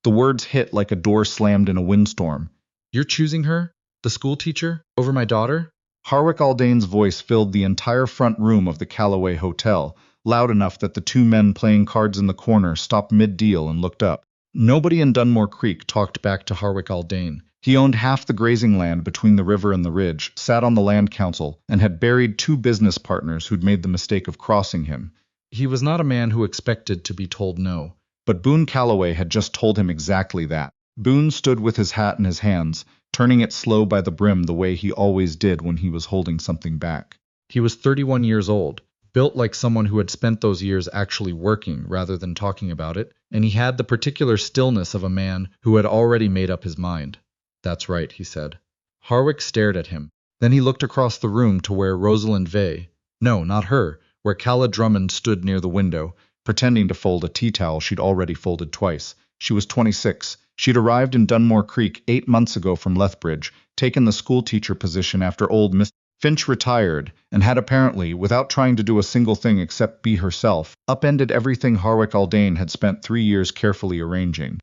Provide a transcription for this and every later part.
The words hit like a door slammed in a windstorm. You're choosing her, the schoolteacher, over my daughter? Harwick Aldane's voice filled the entire front room of the Callaway Hotel, loud enough that the two men playing cards in the corner stopped mid-deal and looked up. Nobody in Dunmore Creek talked back to Harwick Aldane. He owned half the grazing land between the river and the ridge, sat on the land council, and had buried two business partners who'd made the mistake of crossing him. He was not a man who expected to be told no. But Boone Callaway had just told him exactly that. Boone stood with his hat in his hands, turning it slow by the brim the way he always did when he was holding something back. He was 31 years old, built like someone who had spent those years actually working rather than talking about it, and he had the particular stillness of a man who had already made up his mind. That's right, he said. Harwick stared at him. Then he looked across the room to where Rosalind Vay, no, not her, where Calla Drummond stood near the window, pretending to fold a tea towel she'd already folded twice. She was 26. She'd arrived in Dunmore Creek 8 months ago from Lethbridge, taken the schoolteacher position after old Miss Finch retired, and had apparently, without trying to do a single thing except be herself, upended everything Harwick Aldane had spent 3 years carefully arranging.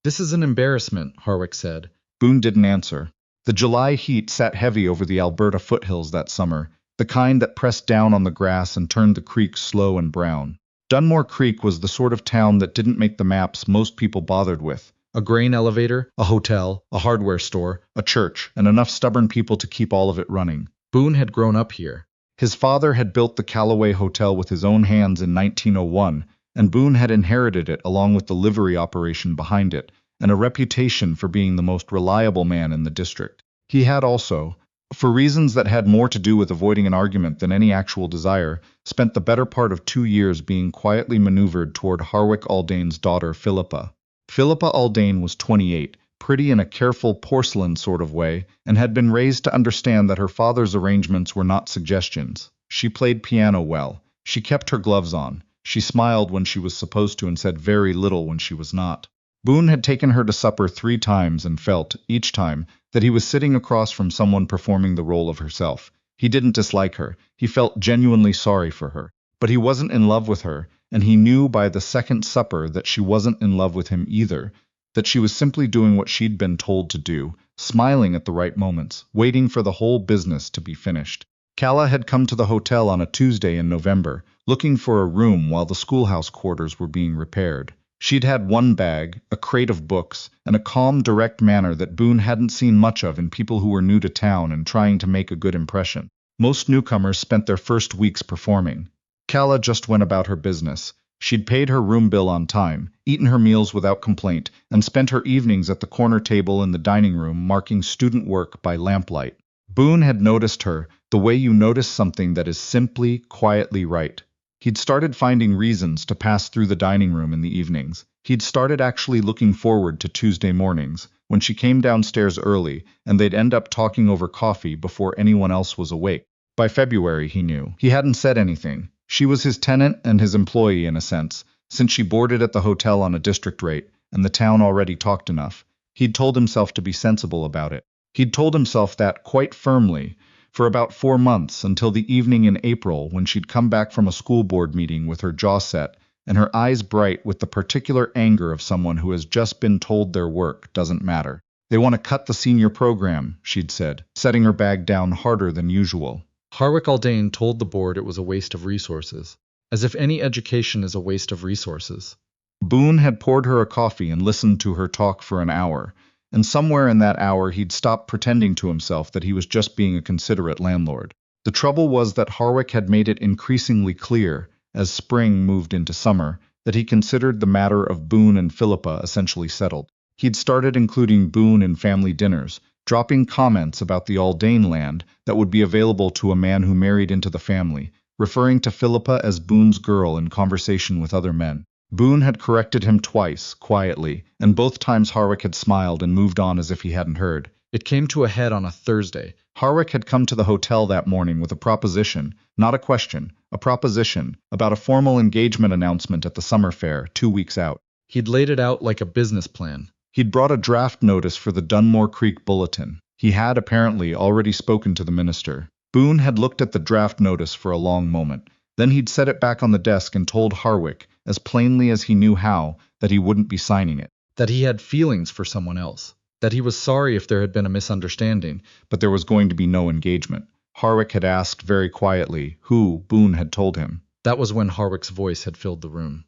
This is an embarrassment, Harwick said. Boone didn't answer. The July heat sat heavy over the Alberta foothills that summer, the kind that pressed down on the grass and turned the creek slow and brown. Dunmore Creek was the sort of town that didn't make the maps most people bothered with. A grain elevator, a hotel, a hardware store, a church, and enough stubborn people to keep all of it running. Boone had grown up here. His father had built the Callaway Hotel with his own hands in 1901, and Boone had inherited it along with the livery operation behind it, and a reputation for being the most reliable man in the district. He had also, for reasons that had more to do with avoiding an argument than any actual desire, spent the better part of 2 years being quietly maneuvered toward Harwick Aldane's daughter Philippa. Philippa Aldane was 28, pretty in a careful porcelain sort of way, and had been raised to understand that her father's arrangements were not suggestions. She played piano well. She kept her gloves on. She smiled when she was supposed to and said very little when she was not. Boone had taken her to supper 3 times and felt, each time, that he was sitting across from someone performing the role of herself. He didn't dislike her. He felt genuinely sorry for her. But he wasn't in love with her, and he knew by the second supper that she wasn't in love with him either, that she was simply doing what she'd been told to do, smiling at the right moments, waiting for the whole business to be finished. Calla had come to the hotel on a Tuesday in November, looking for a room while the schoolhouse quarters were being repaired. She'd had one bag, a crate of books, and a calm, direct manner that Boone hadn't seen much of in people who were new to town and trying to make a good impression. Most newcomers spent their first weeks performing. Calla just went about her business. She'd paid her room bill on time, eaten her meals without complaint, and spent her evenings at the corner table in the dining room marking student work by lamplight. Boone had noticed her, the way you notice something that is simply, quietly right. He'd started finding reasons to pass through the dining room in the evenings. He'd started actually looking forward to Tuesday mornings, when she came downstairs early, and they'd end up talking over coffee before anyone else was awake. By February, he knew. He hadn't said anything. She was his tenant and his employee in a sense, since she boarded at the hotel on a district rate, and the town already talked enough. He'd told himself to be sensible about it. He'd told himself that quite firmly, for about 4 months, until the evening in April when she'd come back from a school board meeting with her jaw set and her eyes bright with the particular anger of someone who has just been told their work doesn't matter. They want to cut the senior program, she'd said, setting her bag down harder than usual. Harwick Aldane told the board it was a waste of resources, as if any education is a waste of resources. Boone had poured her a coffee and listened to her talk for an hour, and somewhere in that hour he'd stopped pretending to himself that he was just being a considerate landlord. The trouble was that Harwick had made it increasingly clear, as spring moved into summer, that he considered the matter of Boone and Philippa essentially settled. He'd started including Boone in family dinners, dropping comments about the Aldane land that would be available to a man who married into the family, referring to Philippa as Boone's girl in conversation with other men. Boone had corrected him twice, quietly, and both times Harwick had smiled and moved on as if he hadn't heard. It came to a head on a Thursday. Harwick had come to the hotel that morning with a proposition, not a question, a proposition, about a formal engagement announcement at the summer fair 2 weeks out. He'd laid it out like a business plan. He'd brought a draft notice for the Dunmore Creek Bulletin. He had apparently already spoken to the minister. Boone had looked at the draft notice for a long moment. Then he'd set it back on the desk and told Harwick, as plainly as he knew how, that he wouldn't be signing it. that he had feelings for someone else, that he was sorry if there had been a misunderstanding. But there was going to be no engagement. Harwick had asked very quietly who Boone had told him. That was when Harwick's voice had filled the room.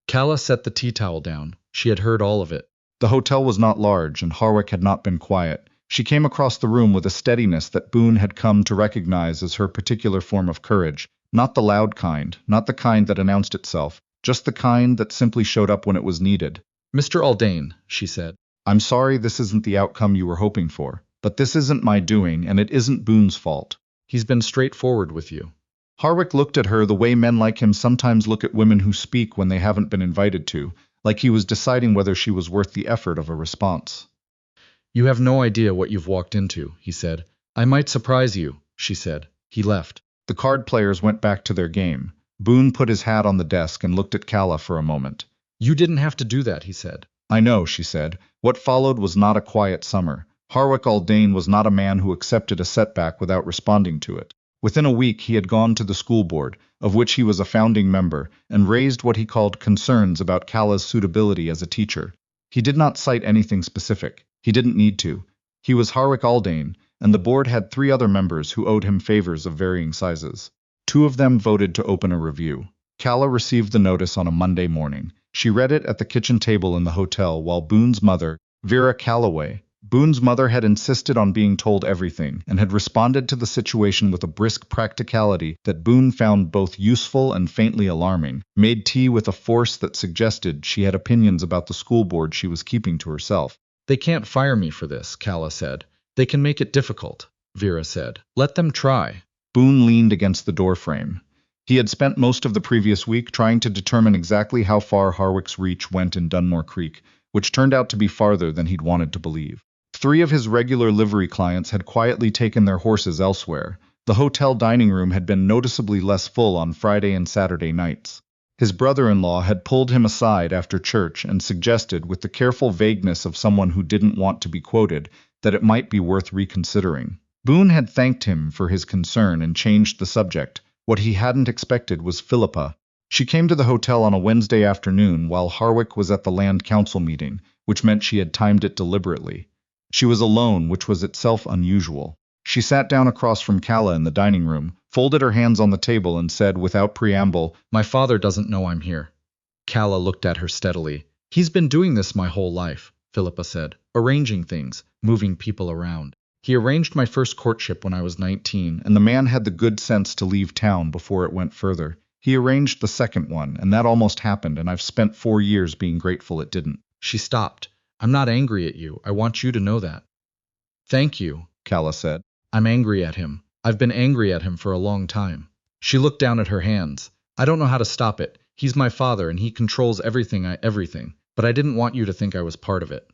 Calla set the tea towel down. She had heard all of it. The hotel was not large, and Harwick had not been quiet. She came across the room with a steadiness that Boone had come to recognize as her particular form of courage. Not the loud kind, not the kind that announced itself, just the kind that simply showed up when it was needed. Mr. Aldane, she said. I'm sorry this isn't the outcome you were hoping for, but this isn't my doing, and it isn't Boone's fault. He's been straightforward with you. Harwick looked at her the way men like him sometimes look at women who speak when they haven't been invited to, like he was deciding whether she was worth the effort of a response. You have no idea what you've walked into, he said. I might surprise you, she said. He left. The card players went back to their game. Boone put his hat on the desk and looked at Calla for a moment. You didn't have to do that, he said. I know, she said. What followed was not a quiet summer. Harwick Aldane was not a man who accepted a setback without responding to it. Within a week he had gone to the school board, of which he was a founding member, and raised what he called concerns about Calla's suitability as a teacher. He did not cite anything specific. He didn't need to. He was Harwick Aldane, and the board had 3 other members who owed him favors of varying sizes. 2 of them voted to open a review. Calla received the notice on a Monday morning. She read it at the kitchen table in the hotel while Boone's mother, Vera Calloway, Boone's mother had insisted on being told everything and had responded to the situation with a brisk practicality that Boone found both useful and faintly alarming, made tea with a force that suggested she had opinions about the school board she was keeping to herself. They can't fire me for this, Calla said. They can make it difficult, Vera said. Let them try. Boone leaned against the doorframe. He had spent most of the previous week trying to determine exactly how far Harwick's reach went in Dunmore Creek, which turned out to be farther than he'd wanted to believe. 3 of his regular livery clients had quietly taken their horses elsewhere. The hotel dining room had been noticeably less full on Friday and Saturday nights. His brother-in-law had pulled him aside after church and suggested, with the careful vagueness of someone who didn't want to be quoted, that it might be worth reconsidering. Boone had thanked him for his concern and changed the subject. What he hadn't expected was Philippa. She came to the hotel on a Wednesday afternoon while Harwick was at the land council meeting, which meant she had timed it deliberately. She was alone, which was itself unusual. She sat down across from Calla in the dining room, folded her hands on the table, and said without preamble, My father doesn't know I'm here. Calla looked at her steadily. He's been doing this my whole life, Philippa said, arranging things, moving people around. He arranged my first courtship when I was 19, and the man had the good sense to leave town before it went further. He arranged the second one, and that almost happened, and I've spent 4 years being grateful it didn't. She stopped. I'm not angry at you. I want you to know that. Thank you, Calla said. I'm angry at him. I've been angry at him for a long time. She looked down at her hands. I don't know how to stop it. He's my father, and he controls everything, but I didn't want you to think I was part of it.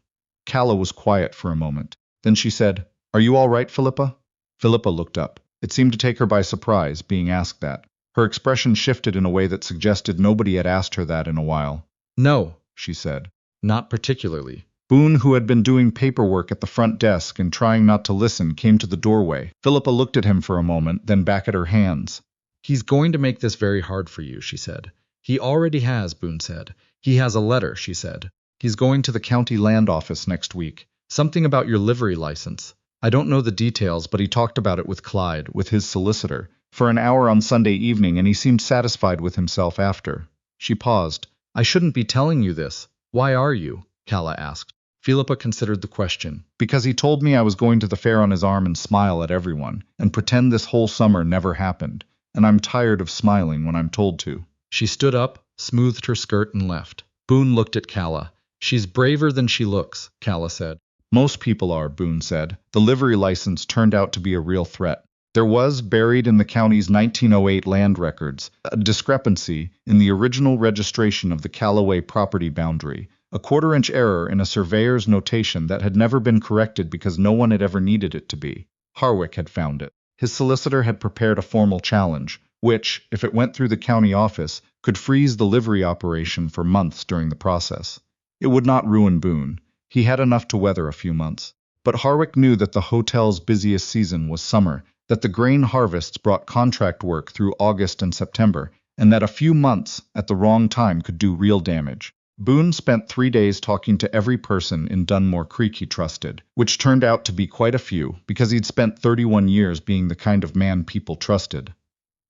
Calla was quiet for a moment. Then she said, Are you all right, Philippa? Philippa looked up. It seemed to take her by surprise, being asked that. Her expression shifted in a way that suggested nobody had asked her that in a while. No, she said. Not particularly. Boone, who had been doing paperwork at the front desk and trying not to listen, came to the doorway. Philippa looked at him for a moment, then back at her hands. He's going to make this very hard for you, she said. He already has, Boone said. He has a letter, she said. He's going to the county land office next week. Something about your livery license. I don't know the details, but he talked about it with Clyde, with his solicitor, for an hour on Sunday evening, and he seemed satisfied with himself after. She paused. I shouldn't be telling you this. Why are you? Calla asked. Philippa considered the question. Because he told me I was going to the fair on his arm and smile at everyone, and pretend this whole summer never happened, and I'm tired of smiling when I'm told to. She stood up, smoothed her skirt, and left. Boone looked at Calla. She's braver than she looks, Calla said. Most people are, Boone said. The livery license turned out to be a real threat. There was, buried in the county's 1908 land records, a discrepancy in the original registration of the Calloway property boundary, a quarter-inch error in a surveyor's notation that had never been corrected because no one had ever needed it to be. Harwick had found it. His solicitor had prepared a formal challenge, which, if it went through the county office, could freeze the livery operation for months during the process. It would not ruin Boone. He had enough to weather a few months. But Harwick knew that the hotel's busiest season was summer, that the grain harvests brought contract work through August and September, and that a few months at the wrong time could do real damage. Boone spent 3 days talking to every person in Dunmore Creek he trusted, which turned out to be quite a few because he'd spent 31 years being the kind of man people trusted.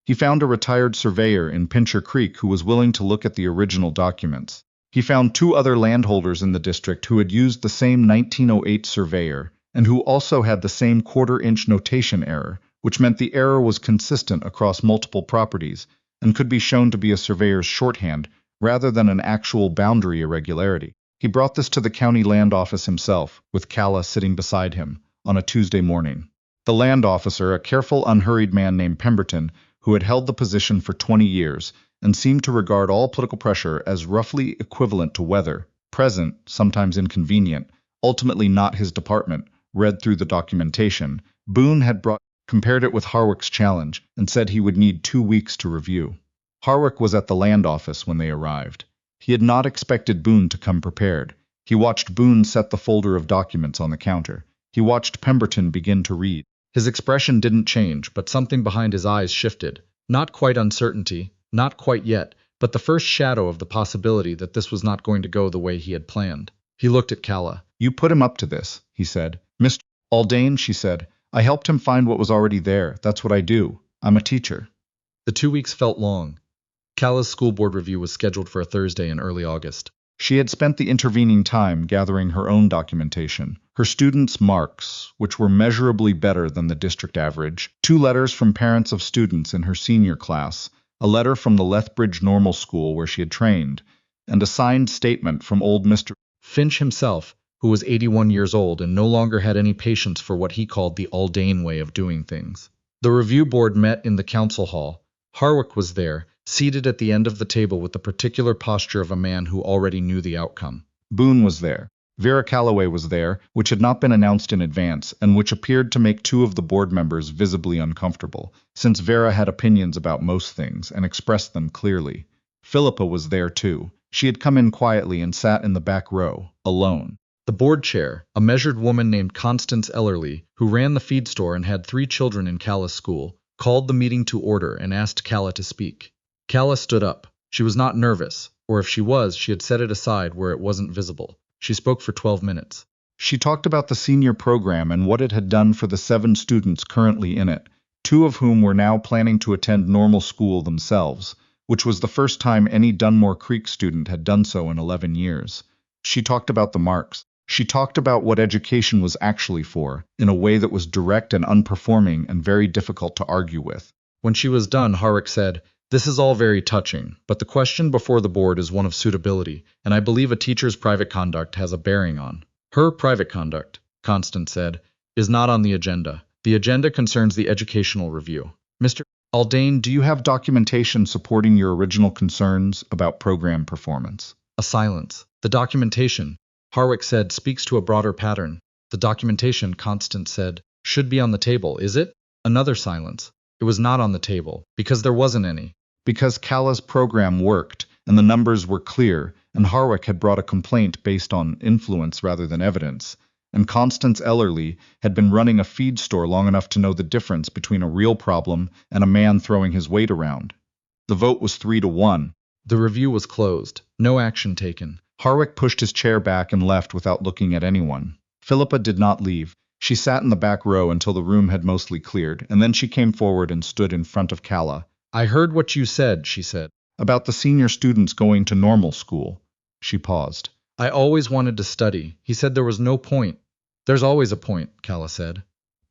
He found a retired surveyor in Pincher Creek who was willing to look at the original documents. He found 2 other landholders in the district who had used the same 1908 surveyor and who also had the same quarter-inch notation error, which meant the error was consistent across multiple properties and could be shown to be a surveyor's shorthand rather than an actual boundary irregularity. He brought this to the county land office himself, with Calla sitting beside him, on a Tuesday morning. The land officer, a careful, unhurried man named Pemberton, who had held the position for 20 years and seemed to regard all political pressure as roughly equivalent to weather, present, sometimes inconvenient, ultimately not his department, read through the documentation. Boone had compared it with Harwick's challenge and said he would need 2 weeks to review. Harwick was at the land office when they arrived. He had not expected Boone to come prepared. He watched Boone set the folder of documents on the counter. He watched Pemberton begin to read. His expression didn't change, but something behind his eyes shifted. Not quite uncertainty, not quite yet, but the first shadow of the possibility that this was not going to go the way he had planned. He looked at Calla. "You put him up to this," he said. "Mr. Aldane," she said. "I helped him find what was already there. That's what I do. I'm a teacher." The 2 weeks felt long. Calla's school board review was scheduled for a Thursday in early August. She had spent the intervening time gathering her own documentation, her students' marks, which were measurably better than the district average, 2 letters from parents of students in her senior class, a letter from the Lethbridge Normal School where she had trained, and a signed statement from old Mr. Finch himself, who was 81 years old and no longer had any patience for what he called the Aldane way of doing things. The review board met in the council hall. Harwick was there, seated at the end of the table with the particular posture of a man who already knew the outcome. Boone was there. Vera Calloway was there, which had not been announced in advance, and which appeared to make 2 of the board members visibly uncomfortable, since Vera had opinions about most things and expressed them clearly. Philippa was there too. She had come in quietly and sat in the back row, alone. The board chair, a measured woman named Constance Ellerly, who ran the feed store and had 3 children in Calla's school, called the meeting to order and asked Calla to speak. Calla stood up. She was not nervous, or if she was, she had set it aside where it wasn't visible. She spoke for 12 minutes. She talked about the senior program and what it had done for the 7 students currently in it, 2 of whom were now planning to attend normal school themselves, which was the first time any Dunmore Creek student had done so in 11 years. She talked about the marks. She talked about what education was actually for, in a way that was direct and unperforming and very difficult to argue with. When she was done, Harwick said, "This is all very touching, but the question before the board is one of suitability, and I believe a teacher's private conduct has a bearing on." "Her private conduct," Constance said, "is not on the agenda. The agenda concerns the educational review." "Mr. Aldane, do you have documentation supporting your original concerns about program performance?" A silence. "The documentation," Harwick said, "speaks to a broader pattern." "The documentation," Constance said, "should be on the table, is it?" Another silence. "It was not on the table, because there wasn't any." Because Calla's program worked, and the numbers were clear, and Harwick had brought a complaint based on influence rather than evidence, and Constance Ellerly had been running a feed store long enough to know the difference between a real problem and a man throwing his weight around. The vote was 3-1. The review was closed. No action taken. Harwick pushed his chair back and left without looking at anyone. Philippa did not leave. She sat in the back row until the room had mostly cleared, and then she came forward and stood in front of Calla. "I heard what you said," she said, "about the senior students going to normal school." She paused. "I always wanted to study. He said there was no point." "There's always a point," Calla said.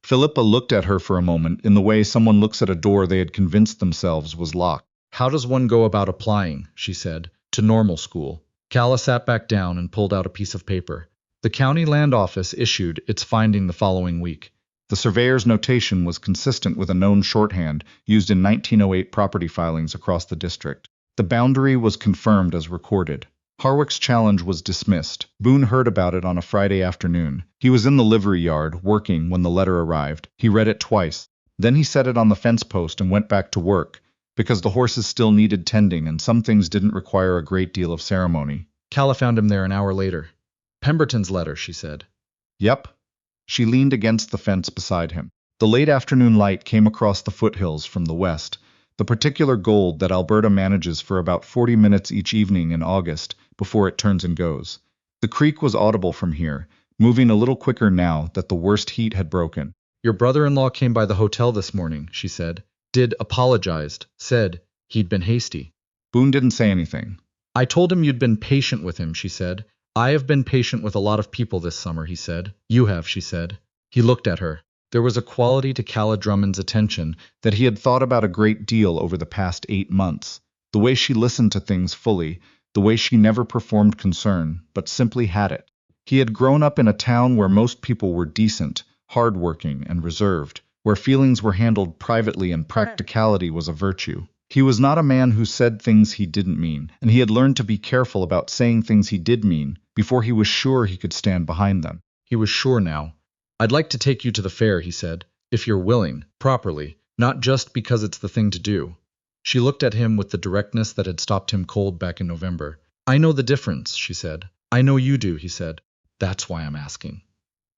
Philippa looked at her for a moment in the way someone looks at a door they had convinced themselves was locked. "How does one go about applying," she said, "to normal school?" Calla sat back down and pulled out a piece of paper. The county land office issued its finding the following week. The surveyor's notation was consistent with a known shorthand used in 1908 property filings across the district. The boundary was confirmed as recorded. Harwick's challenge was dismissed. Boone heard about it on a Friday afternoon. He was in the livery yard, working, when the letter arrived. He read it twice. Then he set it on the fence post and went back to work, because the horses still needed tending and some things didn't require a great deal of ceremony. Calla found him there an hour later. "Pemberton's letter," she said. "Yep." She leaned against the fence beside him. The late afternoon light came across the foothills from the west, the particular gold that Alberta manages for about 40 minutes each evening in August, before it turns and goes. The creek was audible from here, moving a little quicker now that the worst heat had broken. Your brother-in-law came by the hotel this morning, she said. Apologized, said he'd been hasty. Boone didn't say anything. I told him you'd been patient with him, she said. I have been patient with a lot of people this summer, he said. You have, she said. He looked at her. There was a quality to Calla Drummond's attention that he had thought about a great deal over the past 8 months. The way she listened to things fully, the way she never performed concern, but simply had it. He had grown up in a town where most people were decent, hard-working, and reserved, where feelings were handled privately and practicality was a virtue. He was not a man who said things he didn't mean, and he had learned to be careful about saying things he did mean before he was sure he could stand behind them. He was sure now. I'd like to take you to the fair, he said, if you're willing, properly, not just because it's the thing to do. She looked at him with the directness that had stopped him cold back in November. I know the difference, she said. I know you do, he said. That's why I'm asking.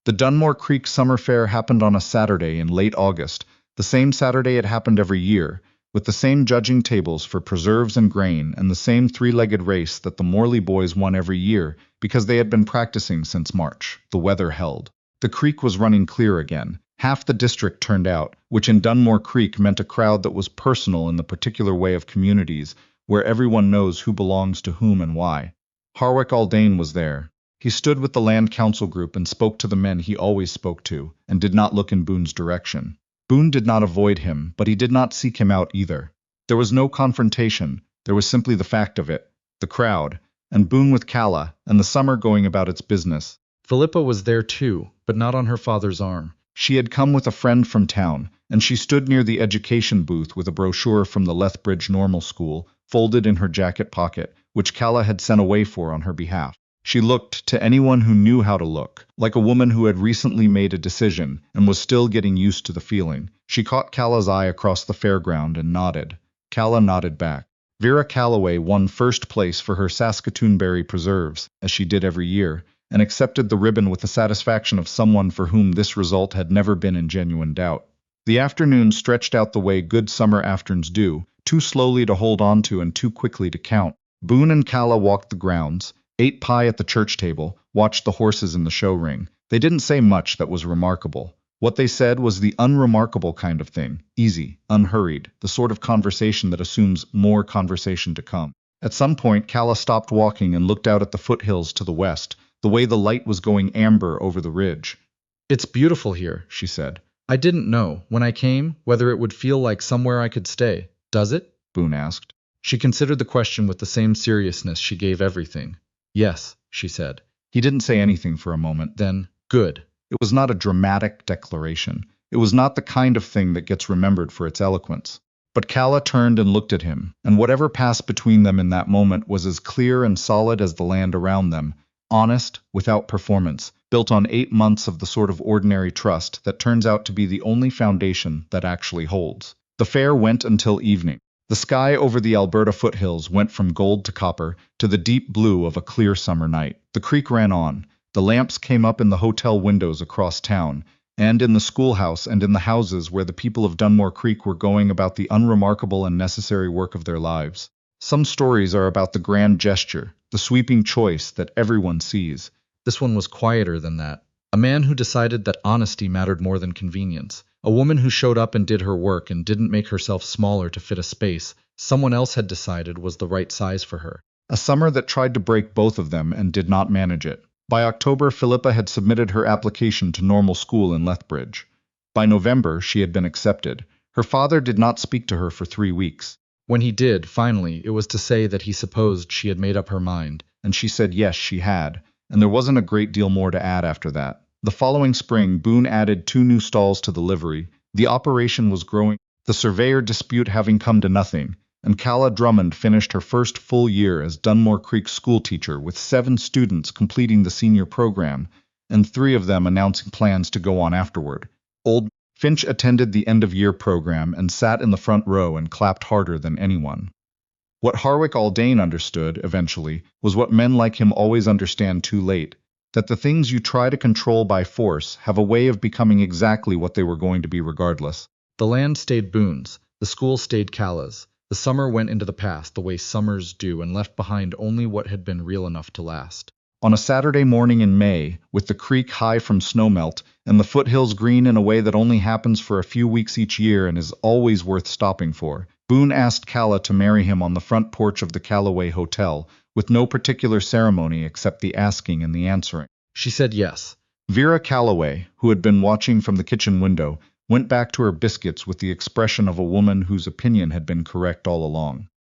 The Dunmore Creek Summer Fair happened on a Saturday in late August, the same Saturday it happened every year, with the same judging tables for preserves and grain and the same three-legged race that the Morley boys won every year because they had been practicing since March. The weather held. The creek was running clear again. Half the district turned out, which in Dunmore Creek meant a crowd that was personal in the particular way of communities, where everyone knows who belongs to whom and why. Harwick Aldane was there. He stood with the land council group and spoke to the men he always spoke to, and did not look in Boone's direction. Boone did not avoid him, but he did not seek him out either. There was no confrontation, there was simply the fact of it, the crowd, and Boone with Calla, and the summer going about its business. Philippa was there too, but not on her father's arm. She had come with a friend from town, and she stood near the education booth with a brochure from the Lethbridge Normal School folded in her jacket pocket, which Calla had sent away for on her behalf. She looked, to anyone who knew how to look, like a woman who had recently made a decision and was still getting used to the feeling. She caught Calla's eye across the fairground and nodded. Calla nodded back. Vera Calloway won first place for her Saskatoonberry preserves, as she did every year, and accepted the ribbon with the satisfaction of someone for whom this result had never been in genuine doubt. The afternoon stretched out the way good summer afternoons do, too slowly to hold on to and too quickly to count. Boone and Calla walked the grounds, ate pie at the church table, watched the horses in the show ring. They didn't say much that was remarkable. What they said was the unremarkable kind of thing, easy, unhurried, the sort of conversation that assumes more conversation to come. At some point, Calla stopped walking and looked out at the foothills to the west, the way the light was going amber over the ridge. It's beautiful here, she said. I didn't know, when I came, whether it would feel like somewhere I could stay. Does it? Boone asked. She considered the question with the same seriousness she gave everything. Yes, she said. He didn't say anything for a moment. Then, good. It was not a dramatic declaration. It was not the kind of thing that gets remembered for its eloquence. But Calla turned and looked at him, and whatever passed between them in that moment was as clear and solid as the land around them, honest, without performance, built on 8 months of the sort of ordinary trust that turns out to be the only foundation that actually holds. The fair went until evening. The sky over the Alberta foothills went from gold to copper to the deep blue of a clear summer night. The creek ran on. The lamps came up in the hotel windows across town, and in the schoolhouse and in the houses where the people of Dunmore Creek were going about the unremarkable and necessary work of their lives. Some stories are about the grand gesture, the sweeping choice that everyone sees. This one was quieter than that. A man who decided that honesty mattered more than convenience. A woman who showed up and did her work and didn't make herself smaller to fit a space someone else had decided was the right size for her. A summer that tried to break both of them and did not manage it. By October, Philippa had submitted her application to normal school in Lethbridge. By November, she had been accepted. Her father did not speak to her for 3 weeks. When he did, finally, it was to say that he supposed she had made up her mind. And she said yes, she had, and there wasn't a great deal more to add after that. The following spring, Boone added 2 new stalls to the livery. The operation was growing, the surveyor dispute having come to nothing, and Calla Drummond finished her first full year as Dunmore Creek schoolteacher with 7 students completing the senior program, and 3 of them announcing plans to go on afterward. Old Finch attended the end-of-year program and sat in the front row and clapped harder than anyone. What Harwick Aldane understood, eventually, was what men like him always understand too late, that the things you try to control by force have a way of becoming exactly what they were going to be regardless. The land stayed Boone's, the school stayed Calla's. The summer went into the past the way summers do and left behind only what had been real enough to last. On a Saturday morning in May, with the creek high from snowmelt and the foothills green in a way that only happens for a few weeks each year and is always worth stopping for, Boone asked Calla to marry him on the front porch of the Callaway Hotel, with no particular ceremony except the asking and the answering. She said yes. Vera Callaway, who had been watching from the kitchen window, went back to her biscuits with the expression of a woman whose opinion had been correct all along.